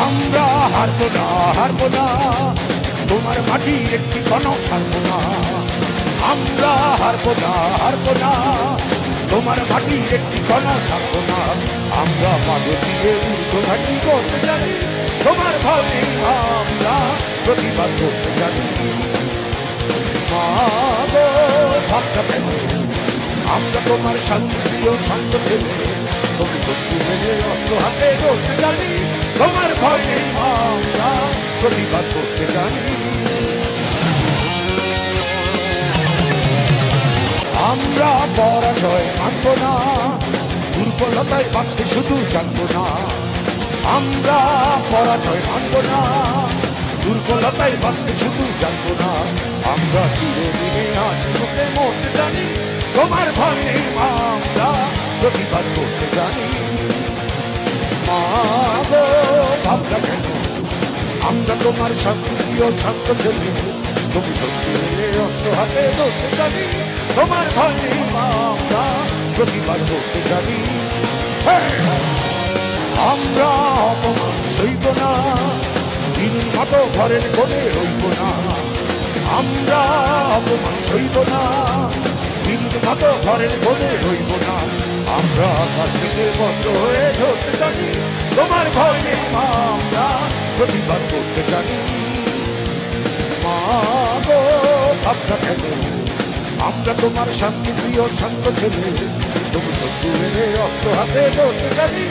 আমরা হারবো না, হারবো না, তোমার মাটির একটি কণাও ছাড়বো না। আমরা হারবো না, হারবো না, তোমার মাটির একটি কণাও ছাড়বো না। আমরা পাদে দিয়ে উর্ধ্বঘাটি করতে জানি, তোমার ভয় নেই, আমরা প্রতিবাদ করতে জানি। মা গো ভাবটা কেন, আমরা তোমার শান্তিপ্রিয় শান্ত ছেলে, তুমি শত্রু মেনে অস্ত্র হাতে করতে জানি, তোমার ভয় নেই, আমরা প্রতিবাদ করতে জানি। আমরা পরাজয় মানব না, দুর্বলতায় বাঁচতে শুধু জানবো না। আমরা পরাজয় মানব না, দুর্বলতায় বাঁচতে শুধু জানবো না। আমরা চিরদিনে হাসিমুখে মরতে জানি, তোমার ভয় নেই, আমরা প্রতিবাদ করতে জানি। মা গো ভাবনা কেন, আমরা তোমার শান্তিপ্রিয় শান্ত ছেলে, তুমি শত্রু মেনে অস্ত্র হাতে ধরতে জানি, তোমার ভয় নেই, আমরা প্রতিবাদ করতে জানি। আমরা অপমান সইব না, দিনের মতো ঘরের কোণে রইব না। আমরা অপমান সইব না, দিনের মতো ঘরের কোণে রইব না। আমরা আকাশ থেকে বজ্র হয়ে ধরতে জানি, তোমার ভয় নেই, আমরা প্রতিবাদ করতে জানি। মা গো ভাবনা কেন, আমরা তোমার শান্তিপ্রিয় শান্ত ছেলে, তুমি শত্রু মেনে অস্ত্র হাতে ধরতে জানি,